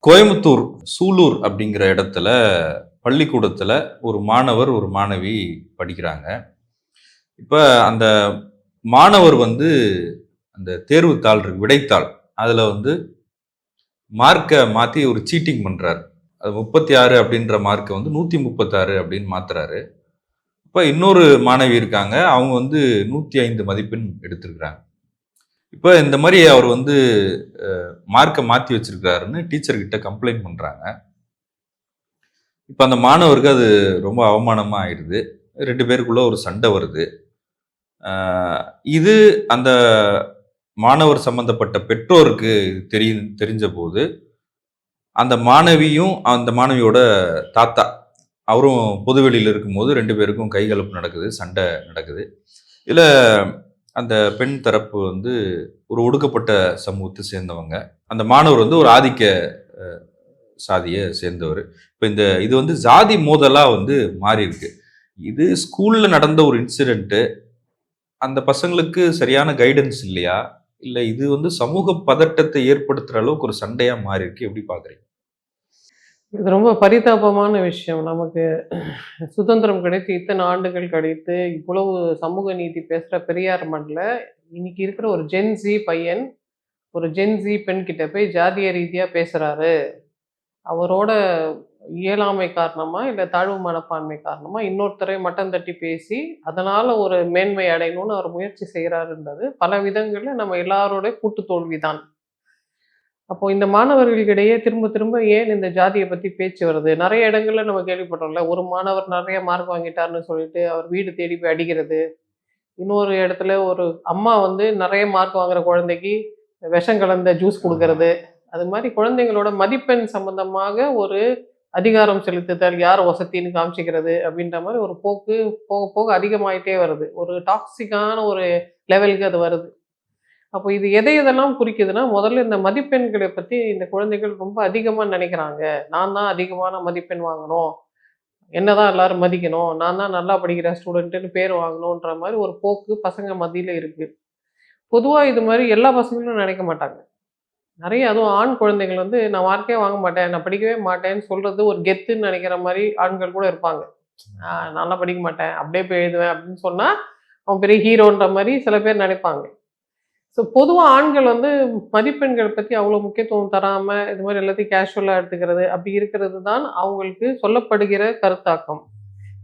கோயம்புத்தூர் சூலூர் அப்படிங்கிற இடத்துல பள்ளிக்கூடத்துல ஒரு மாணவர், ஒரு மாணவி படிக்கிறாங்க. இப்ப அந்த மாணவர் அந்த தேர்வுத்தாள் இருக்கு, விடைத்தாள். அதுல மார்க்க மாத்தி ஒரு சீட்டிங் பண்றாரு. அது 36 அப்படின்ற மார்க்க 136 அப்படின்னு மாத்துறாரு. இப்ப இன்னொரு மாணவி இருக்காங்க. அவங்க 105 மதிப்பெண் எடுத்திருக்கிறாங்க. இப்ப இந்த மாரி அவர் மார்க்க மாத்தி வச்சிருக்காருன்னு டீச்சர் கிட்ட கம்ப்ளைண்ட் பண்றாங்க. இப்ப அந்த மாணவருக்கு அது ரொம்ப அவமானமா ஆயிடுது. 2 பேருக்குள்ள ஒரு சண்டை வருது. அ இது அந்த மாணவர் சம்பந்தப்பட்ட பெற்றோருக்கு தெரிஞ்சபோது, அந்த மாணவியும், அந்த மாணவியோட தாத்தா, அவரும் பொதுவெளியில இருக்கும்போது 2 பேருக்கும் கைகலப்பு நடக்குது, சண்டை நடக்குது. இதுல அந்த பெண் தரப்பு ஒரு ஒடுக்கப்பட்ட சமூகத்தை சேர்ந்தவங்க. அந்த மாணவர் ஒரு ஆதிக்க அ சாதிய சேர்ந்தவரு. இப்ப இது ஜாதி மோதலா மாறியிருக்கு. இது ஸ்கூல்ல நடந்த ஒரு இன்சிடென்ட். அந்த பசங்களுக்கு சரியான கைடன்ஸ் இல்லையா? இல்ல இது சமூக பதட்டத்தை ஏற்படுத்துற அளவுக்கு ஒரு சண்டையா மாறியிருக்கு. எப்படி பார்க்குறீங்க? இது ரொம்ப பரிதாபமான விஷயம். நமக்கு சுதந்திரம் கிடைத்து இத்தனை ஆண்டுகள் கழித்து, இவ்வளவு சமூக நீதி பேசுற பெரியார் மண்ல, இன்னைக்கு இருக்கிற ஒரு ஜென்ஸி பையன், ஒரு ஜென்ஸி பெண்கிட்ட போய் ஜாதிய ரீதியா பேசுறாரு. அவரோட இயலாமை காரணமா, இல்ல தாழ்வு மனப்பான்மை காரணமா, இன்னொருத்தரை மட்டம் தட்டி பேசி, அதனால ஒரு மேன்மை அடையணும்னு அவர் முயற்சி செய்றாருன்றது, பல விதங்கள்ல நம்ம எல்லாருடைய கூட்டு தோல்விதான். அப்போ இந்த மாணவர்களுக்கிடையே திரும்ப திரும்ப ஏன் இந்த ஜாதிய பத்தி பேச்சு வருது? நெறைய இடங்கள்ல நம்ம கேள்விப்படுறோம்ல. ஒரு மாணவர் நெறைய மார்க் வாங்கிட்டாருன்னு சொல்லிட்டு, அவர் வீடு தேடி போய் அடிக்கிறது. இன்னொரு இடத்துல ஒரு அம்மா நெறைய மார்க் வாங்குற குழந்தைக்கு விஷம் கலந்த ஜூஸ் குடுக்கறது. அது மாரி குழந்தைங்களோட மதிப்பெண் சம்பந்தமாக ஒரு அதிகாரம் செலுத்துதல், யார் வசத்தின்னு காமிச்சுக்கிறது அப்படின்ற மாரி ஒரு போக்கு போக போக அதிகமாயிட்டே வருது. ஒரு டாக்ஸிக்கான ஒரு லெவலுக்கு அது வருது. அப்போ இது எதை எதெல்லாம் குறிக்குதுன்னா, முதல்ல இந்த மதிப்பெண்கள பத்தி இந்த குழந்தைகள் ரொம்ப அதிகமா நினைக்கிறாங்க. நான் தான் அதிகமான மதிப்பெண் வாங்கணும். என்னதான் எல்லாரும் மதிக்கணும். நான் தான் நல்லா படிக்கிற ஸ்டூடண்ட்டுன்னு பேர் வாங்கணுன்ற மாரி ஒரு போக்கு பசங்க மத்தியில இருக்கு. பொதுவா இது மாரி எல்லா பசங்களும் நினைக்க மாட்டாங்க. நெறைய அதுவும் ஆண் குழந்தைகள் நான் மார்க்கே வாங்க மாட்டேன். நான் படிக்கவே மாட்டேன்னு சொல்றது ஒரு கெத்துன்னு நினைக்கிற மாரி ஆண்கள் கூட இருப்பாங்க. நான்லாம் படிக்க மாட்டேன். அப்படியே போய் எழுதுவேன் அப்படின்னு சொன்னா, அவன் பெரிய ஹீரோன்ற மாரி சில பேர் நினைப்பாங்க. ஸோ பொதுவா ஆண்கள் மதிப்பெண்கள் பத்தி அவ்வளோ முக்கியத்துவம் தராம, இது மாரி எல்லாத்தையும் கேஷுவலா எடுத்துக்கிறது, அப்படி இருக்கிறது தான் அவங்களுக்கு சொல்லப்படுகிற கருத்தாக்கம்.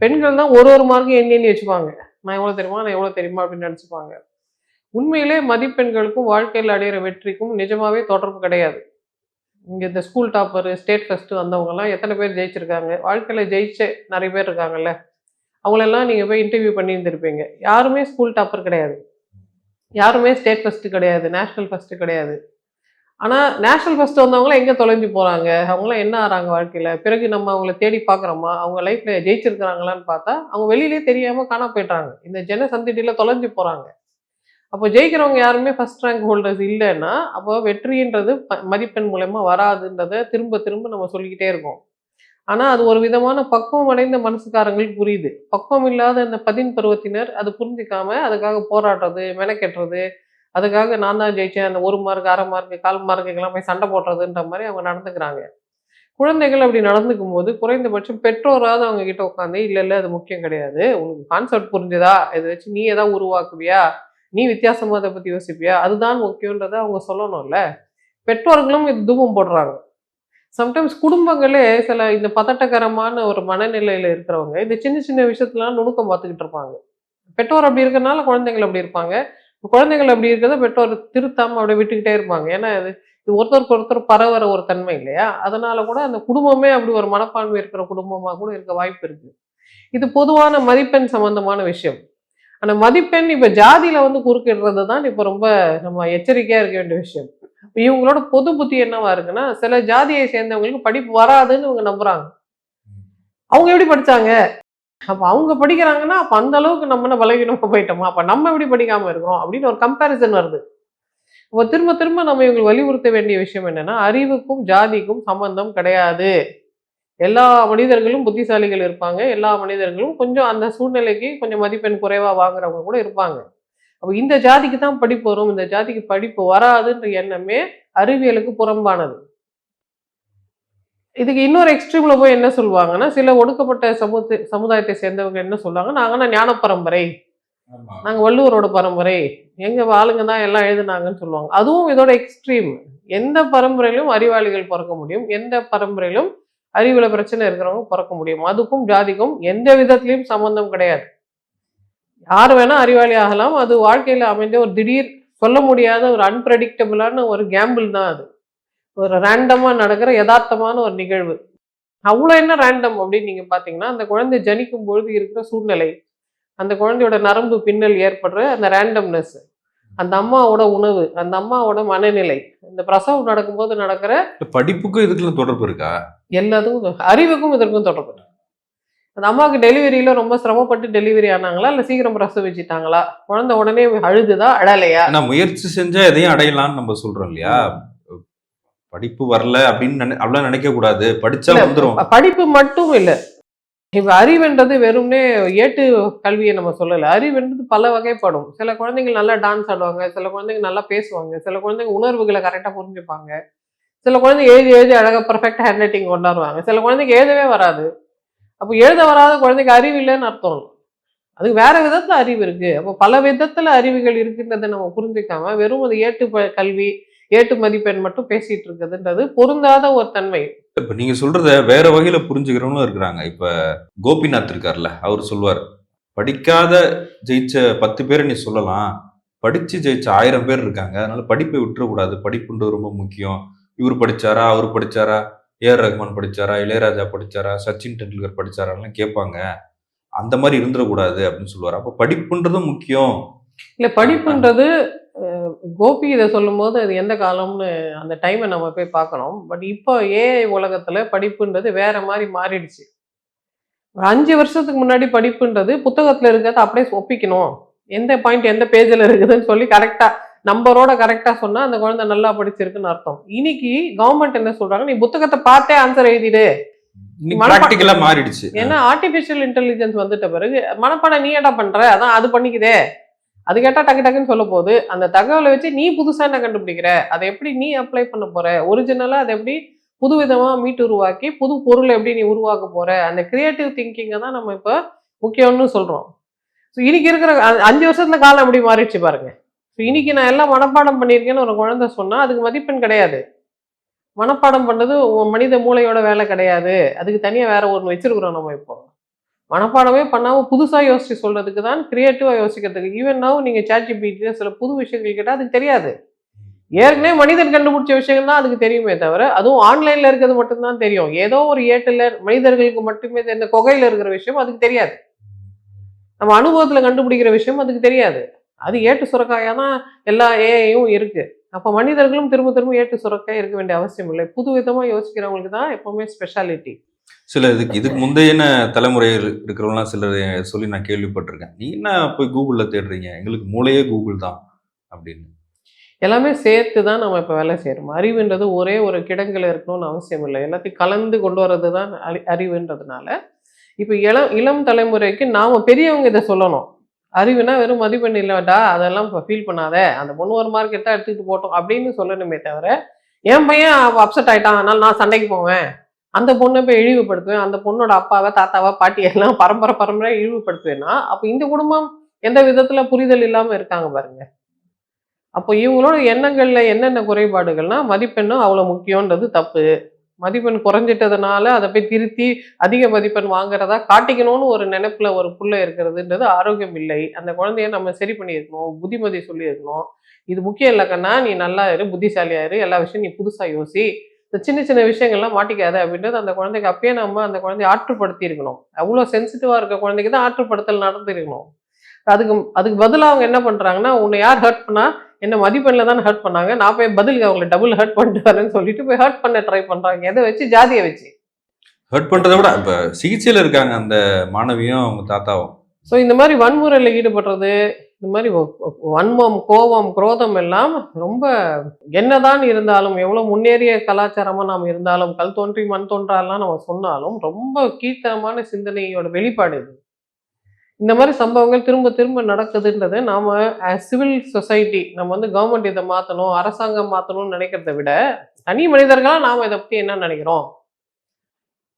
பெண்கள் தான் ஒரு ஒரு மார்க்கும் எண்ணி எண்ணி வச்சுப்பாங்க. நான் எவ்வளோ தெரியுமா? நான் எவ்வளோ தெரியுமா? அப்படின்னு நெனச்சுப்பாங்க. உண்மையிலே மதிப்பெண்களுக்கும், வாழ்க்கையில அடையிற வெற்றிக்கும் நிஜமாவே தொடர்பு கிடையாது. இங்க இந்த ஸ்கூல் டாப்பரு, ஸ்டேட் ஃபர்ஸ்ட் வந்தவங்கலாம் எத்தன பேர் ஜெயிச்சிருக்காங்க? வாழ்க்கையில ஜெயிச்ச நெறைய பேர் இருக்காங்கல்ல. அவங்களெல்லாம் நீங்க போய் இன்டர்வியூ பண்ணியிருந்திருப்பீங்க. யாருமே ஸ்கூல் டாப்பர் கிடையாது. யாருமே ஸ்டேட் ஃபர்ஸ்ட் கிடையாது. நேஷனல் ஃபர்ஸ்ட் கிடையாது. ஆனா, நேஷனல் ஃபர்ஸ்ட் வந்தவங்கலாம் எங்க தொலைஞ்சு போறாங்க? அவங்கலாம் என்ன ஆறாங்க வாழ்க்கையில? பிறகு நம்ம அவங்கள தேடி பார்க்குறோமா? அவங்க லைஃப்ல ஜெயிச்சிருக்கிறாங்களான்னு பார்த்தா, அவங்க வெளியிலயே தெரியாம காணாம போயிடுறாங்க. இந்த ஜன சந்ததியில தொலைஞ்சு போறாங்க. அப்போ ஜெயிக்கிறவங்க யாருமே ஃபர்ஸ்ட் ரேங்க் ஹோல்டர்ஸ் இல்லன்னா, அப்போ வெற்றின்றது மதிப்பெண் மூலியமா வராதுன்றத திரும்ப திரும்ப நம்ம சொல்லிக்கிட்டே இருக்கோம். ஆனா, அது ஒரு விதமான பக்குவம் அடைந்த மனசுக்காரங்களுக்கு புரியுது. பக்குவம் இல்லாத இந்த பருவத்தினர் அது புரிஞ்சுக்காம, அதுக்காக போராடுறது, மெனக்கெட்டுறது, அதுக்காக நான் தான் ஜெயிச்சேன். அந்த 1 மார்க், 1/2 மார்க், 1/4 மார்க்குக்கெல்லாம் போய் சண்டை போடுறதுன்ற மாரி அவங்க நடந்துக்கிறாங்க. குழந்தைகள் அப்படி நடந்துக்கும்போது, குறைந்தபட்சம் பெற்றோராவது அவங்க கிட்ட உட்காந்து, "இல்ல, இல்ல அது முக்கியம் கிடையாது. உனக்கு கான்செப்ட் புரிஞ்சுதா? இத வச்சு நீ ஏதாவது உருவாக்குவியா? நீ வித்தியாசமா அத பத்தி யோசிப்பியா? அதுதான் முக்கியம்ன்றத அவங்க சொல்லணும்ல." பெற்றோர்களும் இது தூபம் போடுறாங்க. சம்டைம்ஸ் குடும்பங்களே சில இந்த பதட்டகரமான ஒரு மனநிலையில இருக்கிறவங்க, இந்த சின்ன சின்ன விஷயத்துலலாம் நுணுக்கம் பார்த்துக்கிட்டு இருப்பாங்க. பெற்றோர் அப்படி இருக்கனால குழந்தைகள் அப்படி இருப்பாங்க. குழந்தைகள் அப்படி இருக்கிறத பெற்றோர் திருத்தாம அப்படியே விட்டுக்கிட்டே இருப்பாங்க. ஏன்னா இது ஒருத்தருக்கு ஒருத்தர் பரவுற ஒரு தன்மை இல்லையா? அதனால கூட அந்த குடும்பமே அப்படி ஒரு மனப்பான்மை இருக்கிற குடும்பமா கூட இருக்க வாய்ப்பு இருக்கு. இது பொதுவான மதிப்பெண் சம்பந்தமான விஷயம். ஆனா மதிப்பெண் இப்ப ஜாதியில குறுக்கிடுறது தான் இப்ப ரொம்ப நம்ம எச்சரிக்கையா இருக்க வேண்டிய விஷயம். இவங்களோட பொது புத்தி என்னவா இருக்குன்னா, சில ஜாதியை சேர்ந்தவங்களுக்கு படிப்பு வராதுன்னு இவங்க நம்புறாங்க. அவங்க எப்படி படிச்சாங்க? அப்ப அவங்க படிக்கிறாங்கன்னா, அப்ப அந்த அளவுக்கு நம்ம என்ன பலவீனமா போயிட்டோமா? அப்ப நம்ம எப்படி படிக்காம இருக்கிறோம்? அப்படின்னு ஒரு கம்பேரிசன் வருது. அப்ப திரும்ப திரும்ப நம்ம இவங்களுக்கு வலியுறுத்த வேண்டிய விஷயம் என்னன்னா, அறிவுக்கும் ஜாதிக்கும் சம்பந்தம் கிடையாது. எல்லா மனிதர்களும் புத்திசாலிகள் இருப்பாங்க. எல்லா மனிதர்களும் கொஞ்சம் அந்த சூழ்நிலைக்கு கொஞ்சம் மதிப்பெண் குறைவா வாங்குறவங்க கூட இருப்பாங்க. அப்ப இந்த ஜாதிக்கு தான் படிப்பு வரும். இந்த ஜாதிக்கு படிப்பு வராதுன்ற எண்ணமே அறிவியலுக்கு புறம்பானது. இதுக்கு இன்னொரு எக்ஸ்ட்ரீம்ல போய் என்ன சொல்லுவாங்கன்னா, சில ஒடுக்கப்பட்ட சமுதாயத்தை சேர்ந்தவங்க என்ன சொல்லுவாங்க, நாங்கன்னா ஞான பரம்பரை, ஆமா. நாங்க வள்ளுவரோட பரம்பரை, எங்க ஆளுங்க தான் எல்லாம் எழுதுனாங்கன்னு சொல்லுவாங்க. அதுவும் இதோட எக்ஸ்ட்ரீம். எந்த பரம்பரையிலும் அறிவாளிகள் பொறக்க முடியும். எந்த பரம்பரையிலும் அறிவுல பிரச்சனை இருக்கிறவங்க பொறக்க முடியும். அதுக்கும் ஜாதிக்கும் எந்த விதத்திலயும் சம்பந்தம் கிடையாது. யார் வேணா அறிவாளி ஆகலாம். அது வாழ்க்கையில அமைந்த ஒரு திடீர் சொல்ல முடியாத ஒரு அன்பிரடிக்டபிளான ஒரு கேம்பிள் தான் அது. ஒரு ரேண்டமா நடக்கிற யதார்த்தமான ஒரு நிகழ்வு. அவ்வளோ என்ன ரேண்டம் அப்படின்னு நீங்க பார்த்தீங்கன்னா, அந்த குழந்தை ஜனிக்கும் பொழுது இருக்கிற சூழ்நிலை, அந்த குழந்தையோட நரம்பு பின்னல் ஏற்படுற அந்த ரேண்டம்னஸ், அந்த அம்மாவோட உணவு, அந்த அம்மாவோட மனநிலை, இந்த பிரசவம் நடக்கும்போது நடக்கிற படிப்புக்கும் இதுக்கெல்லாம் தொடர்பு இருக்கா? எல்லாத்துக்கும் அறிவுக்கும் இதற்கும் தொடர்பு இருக்கு. அந்த அம்மாவுக்கு டெலிவரியில ரொம்ப சிரமப்பட்டு டெலிவரி ஆனாங்களா? இல்ல சீக்கிரம் பிரசவிச்சுட்டாங்களா? குழந்தை உடனே அழுதுதா? அழலையா? ஆனா முயற்சி செஞ்சா எதையும் அடையலாம்னு நம்ம சொல்றோம் இல்லையா? ம். படிப்பு வரல அப்படின்னு அப்படிலாம் நினைக்க கூடாது. படிச்சா இல்ல வந்துரும். படிப்பு மட்டும் இல்ல. இப்ப அறிவுன்றது வெறுமனே ஏட்டு கல்வியை நம்ம சொல்லல. அறிவுன்றது பல வகைப்படும். சில குழந்தைங்க நல்லா டான்ஸ் ஆடுவாங்க. சில குழந்தைங்க நல்லா பேசுவாங்க. சில குழந்தைங்க உணர்வுகள கரெக்ட்டா புரிஞ்சுப்பாங்க. சில குழந்தைங்க எழுதி எழுதி அழகா பெர்ஃபெக்ட் ஹேண்ட் ரைட்டிங் கொண்டாருவாங்க. சில குழந்தைக்கு எழுதவே வராது. அப்ப எழுத வராத குழந்தைக்கு அறிவு இல்லன்னு அர்த்தம். அதுக்கு வேற விதத்துல அறிவு இருக்கு. அப்ப பல விதத்துல அறிவுகள் இருக்குன்றத நம்ம புரிஞ்சுக்காம, வெறும் அது கல்வி, ஏட்டு மதிப்பெண் மட்டும் பேசிட்டு இருக்குதுன்றது பொருந்தாத ஒரு தன்மை. இப்ப நீங்க சொல்றத வேற வகையில புரிஞ்சுக்கிறவங்களும் இருக்கிறாங்க. இப்ப கோபிநாத் இருக்கார்ல, அவரு சொல்லுவாரு, "படிக்காத ஜெயிச்ச 10 பேர நீ சொல்லலாம். படிச்சு ஜெயிச்ச 1000 பேர் இருக்காங்க. அதனால படிப்பை விட்டுறக்கூடாது. படிப்புன்றது ரொம்ப முக்கியம். இவரு படிச்சாரா? அவரு படிச்சாரா? ஏ.ஆர். ரஹ்மான் படிச்சாரா? இளையராஜா படிச்சாரா? சச்சின் டெண்டுல்கர் படிச்சாரான்லாம் கேட்பாங்க. அந்த மாரி இருந்துறக்கூடாது." அப்படின்னு சொல்லுவாரு. அப்ப படிப்புன்றதும் முக்கியம். இல்ல படிப்புன்றது கோபி இத சொல்லும்போது அது எந்த காலம்னு அந்த டைம நம்ம போய் பார்க்கணும். பட் இப்போ ஏஐ உலகத்துல படிப்புன்றது வேற மாரி மாறிடுச்சு. ஒரு 5 வருஷத்துக்கு முன்னாடி படிப்புன்றது புத்தகத்துல இருக்கிறத அப்படியே ஒப்பிக்கணும். எந்த பாயிண்ட் எந்த பேஜ்ல இருக்குதுன்னு சொல்லி கரெக்ட்டா நம்பரோட கரெக்ட்டா சொன்னா அந்த குழந்தை நல்லா படிச்சிருக்குன்னு அர்த்தம். இன்னைக்கு கவர்ன்மெண்ட் என்ன சொல்றாங்க, "நீ புத்தகத்த பார்த்தே ஆன்சர் எழுதிடு." இன்னைக்கு மனப்பா பிராக்டிகலா மாறிடுச்சு. ஏன்னா ஆர்டிபிஷியல் இன்டெலிஜென்ஸ் வந்துட்ட பிறகு மனப்பாடம் நீ ஏன்டா பண்ற? அதான் அது பண்ணிக்குதே. அது கேட்டா டக்கு டக்குன்னு சொல்ல போகுது. அந்த தகவல வச்சு நீ புதுசா என்ன கண்டுபிடிக்கிற? அத எப்படி நீ அப்ளை பண்ண போற? ஒரிஜினலா அத எப்படி புதுவிதமா மீட்டுருவாக்கி, புது பொருள எப்படி நீ உருவாக்க போற? அந்த கிரியேட்டிவ் திங்கிங்க தான் நம்ம இப்ப முக்கியம்னு சொல்றோம். இன்னைக்கு இருக்கிற 5 வருஷத்துல காலம் எப்படி மாறிடுச்சு பாருங்க. இன்னைக்கு நான் எல்லாம் மனப்பாடம் பண்ணியிருக்கேன்னு ஒரு குழந்தை சொன்னா, அதுக்கு மதிப்பெண் கிடையாது. மனப்பாடம் பண்றது மனித மூளையோட வேலை கிடையாது. அதுக்கு தனியா வேற ஒண்ணு வச்சிருக்கிறோம் நம்ம இப்போ. மனப்பாடமே பண்ணாம புதுசா யோசிச்சு சொல்றதுக்கு தான் கிரியேட்டிவா யோசிக்கிறதுக்கு. ஈவன் நவ் நீங்க ChatGPT சில புது விஷயங்கள் கேட்டா அதுக்கு தெரியாது. ஏற்கனவே மனிதன் கண்டுபிடிச்ச விஷயங்கள் தான் அதுக்கு தெரியுமே தவிர, அதுவும் ஆன்லைன்ல இருக்கிறது மட்டும் தான் தெரியும். ஏதோ ஒரு ஏட்டுல மனிதர்களுக்கு மட்டுமே தெரிந்த குகையில இருக்கிற விஷயம் அதுக்கு தெரியாது. நம்ம அனுபவத்துல கண்டுபிடிக்கிற விஷயம் அதுக்கு தெரியாது. அது ஏட்டு சுரக்காயா தான் எல்லா ஏஐயும் இருக்கு. அப்ப மனிதர்களும் திரும்ப திரும்ப ஏட்டு சுரக்காயா இருக்க வேண்டிய அவசியம் இல்லை. புதுவிதமா யோசிக்கிறவங்களுக்கு தான் எப்பவுமே ஸ்பெஷாலிட்டி. சில இதுக்கு முந்தையன தலைமுறையில் இருக்கிறவங்கலாம் சிலர் சொல்லி நான் கேள்விப்பட்டிருக்கேன். "நீ என்ன போய் கூகுள்ல தேடுறீங்க? எங்களுக்கு மூளையே கூகுள் தான்." அப்படின்னு. எல்லாமே சேர்த்து தான் நம்ம இப்ப வேலை செய்றோம். அறிவுன்றது ஒரே ஒரு கிடங்குல இருக்கணும்னு அவசியம் இல்ல. எல்லாத்தையும் கலந்து கொண்டு வர்றது தான் அறிவுன்றதுனால, இப்ப இளம் தலைமுறைக்கு நாம பெரியவங்க இத சொல்லணும். அறிவுனா வெறும் மதிப்பெண் இல்லடா, அதெல்லாம் ஃபீல் பண்ணாத. அந்த பொண்ணு ஒரு மார்க் எடுத்தா எடுத்துக்கிட்டு போட்டும் அப்படின்னு சொல்லணுமே தவிர, என் பையன் அப்செட் ஆயிட்டான். அதனால நான் சண்டைக்கு போவேன். அந்த பொண்ண போய் இழிவுபடுத்துவேன். அந்த பொண்ணோட அப்பாவ, தாத்தாவ, பாட்டிய எல்லாம் பரம்பரையா இழிவுபடுத்துவேன்னா, அப்ப இந்த குடும்பம் எந்த விதத்துல புரிதல் இல்லாம இருக்காங்க பாருங்க. அப்போ இவங்களோட எண்ணங்கள்ல என்னென்ன குறைபாடுகள்னா, மதிப்பெண்ணும் அவ்வளோ முக்கியம்ன்றது தப்பு. மதிப்பெண் குறைஞ்சிட்டதுனால, அத போய் திருத்தி அதிக மதிப்பெண் வாங்குறதா காட்டிக்கணும்னு ஒரு நெனப்புல ஒரு புள்ள இருக்கிறதுன்றது ஆரோக்கியம் இல்லை. அந்த குழந்தைய நம்ம சரி பண்ணியிருக்கணும். புத்திமதி சொல்லியிருக்கணும். இது முக்கியம் இல்ல கண்ணா, நீ நல்லா இரு, புத்திசாலியா இரு, எல்லா விஷயம் நீ புதுசா யோசி. இந்த சின்ன சின்ன விஷயங்கள்லாம் மாட்டிக்காத அப்படின்றது அந்த குழந்தைக்கு அப்பயே நம்ம அந்த குழந்தைய ஆற்றுப்படுத்தி இருக்கணும். அவ்வளோ சென்சிட்டிவா இருக்க குழந்தைக்கு தான் ஆற்றுப்படுத்தல் நடந்திருக்கணும். அதுக்கு அதுக்கு பதிலா அவங்க என்ன பண்றாங்கன்னா, உன்னை யார் ஹர்ட் பண்ணா? என்ன மதிப்பெண்ல தானே ஹர்ட் பண்ணாங்க. நான் போய் பதிலுக்கு அவங்கள டபுள் ஹர்ட் பண்ணிட்டு வரேன்னு சொல்லிட்டு போய் ஹர்ட் பண்ண ட்ரை பண்றாங்க. எத வச்சு? ஜாதிய வச்சு. ஹர்ட் பண்றத விட இப்ப சிகிச்சையில இருக்காங்க அந்த மாணவியும், அவங்க தாத்தாவும். ஸோ இந்த மாரி வன்முறையில ஈடுபடுறது, இந்த மாரி வன்மம், கோபம், குரோதம் எல்லாம் ரொம்ப என்னதான் இருந்தாலும், எவ்வளோ முன்னேறிய கலாச்சாரமா நாம் இருந்தாலும், கல் தோன்றி மண் தோன்றாலாம் நம்ம சொன்னாலும், ரொம்ப கீழ்த்தனமான சிந்தனையோட வெளிப்பாடு இது. இந்த மாரி சம்பவங்கள் திரும்ப திரும்ப நடக்குதுன்றத நாம சிவில் சொசைட்டி நம்ம கவர்மெண்ட் இத மாத்தணும், அரசாங்கம் மாத்தணும்னு நினைக்கிறத விட, தனி மனிதர்களா நாம இத பத்தி என்ன நினைக்கிறோம்?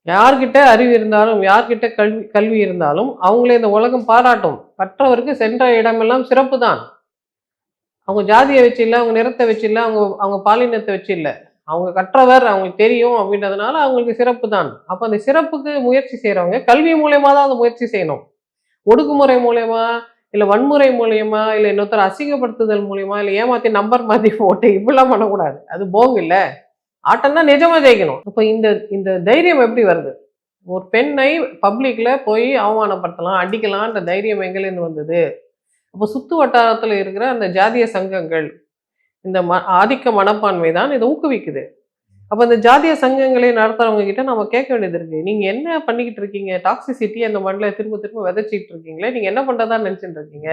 யார்கிட்ட அறிவு இருந்தாலும், யார்கிட்ட கல்வி கல்வி இருந்தாலும், அவங்கள இந்த உலகம் பாராட்டும். கற்றவருக்கு சென்ற இடமெல்லாம் சிறப்பு தான். அவங்க ஜாதிய வச்சு இல்ல, அவங்க நிறத்த வச்சு இல்ல, அவங்க அவங்க பாலினத்த வச்சு இல்ல. அவங்க கற்றவர், அவங்களுக்கு தெரியும் அப்படின்றதுனால அவங்களுக்கு சிறப்பு தான். அப்ப அந்த சிறப்புக்கு முயற்சி செய்றவங்க, கல்வி மூலியமா தான் அந்த முயற்சி செய்யணும். ஒடுக்குமுறை மூலியமா, இல்ல வன்முறை மூலியமா, இல்ல இன்னொருத்தர அசிங்கப்படுத்துதல் மூலியமா, இல்ல ஏமாத்தி நம்பர் மாத்தி போட்டு இப்படிலாம் பண்ணக்கூடாது. அது போங் இல்ல. ஆட்டம்னா நிஜமா ஜெயிக்கணும். அப்ப இந்த இந்த தைரியம் எப்படி வருது? ஒரு பெண்ணை பப்ளிக்ல போய் அவமானப்படுத்தலாம், அடிக்கலான்ற தைரியம் எங்கேருந்து வந்தது? அப்ப சுத்து வட்டாரத்துல இருக்கிற அந்த ஜாதிய சங்கங்கள், இந்த ஆதிக்க மனப்பான்மை தான் இத ஊக்குவிக்குது. அப்ப இந்த ஜாதிய சங்கங்களை நடத்துறவங்க கிட்ட நம்ம கேட்க வேண்டியது இருக்கு. நீங்க என்ன பண்ணிக்கிட்டு இருக்கீங்க? டாக்ஸிசிட்டி அந்த மண்ல திரும்ப திரும்ப விதைச்சிட்டு இருக்கீங்களே, நீங்க என்ன பண்றதா நினைச்சுட்டு இருக்கீங்க?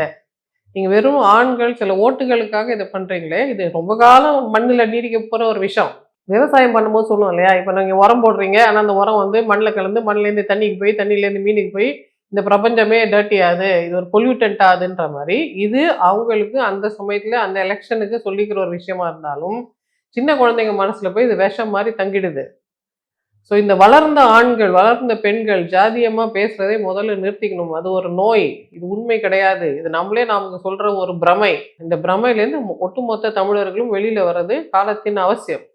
நீங்க வெறும் ஆண்கள் சில ஓட்டுகளுக்காக இத பண்றீங்களே, இது ரொம்ப காலம் மண்ணுல நீடிக்க போற ஒரு விஷயம். விவசாயம் பண்ணும்போது சொல்லுவோம் இல்லையா? இப்ப நீங்க உரம் போடுறீங்க. ஆனா அந்த உரம் வந்து மண்ல கலந்து மண்லேருந்து தண்ணிக்கு போய், தண்ணியிலேருந்து மீனுக்கு போய், இந்த பிரபஞ்சமே டர்ட்டி ஆகுது. இது ஒரு பொல்யூட்டன்ட் ஆகுதுன்ற மாரி, இது அவங்களுக்கு அந்த சமயத்துல அந்த எலக்ஷனுக்கு சொல்லிக்கிற ஒரு விஷயமா இருந்தாலும், சின்ன குழந்தைங்க மனசுல போய் இது விஷம் மாரி தங்கிடுது. ஸோ இந்த வளர்ந்த ஆண்கள், வளர்ந்த பெண்கள் ஜாதியமா பேசுறதை முதல்ல நிறுத்திக்கணும். அது ஒரு நோய். இது உண்மை கிடையாது. இது நம்மளே நமக்கு சொல்ற ஒரு பிரமை. இந்த பிரமையிலேருந்து ஒட்டுமொத்த தமிழர்களும் வெளியில வர்றது காலத்தின் அவசியம்.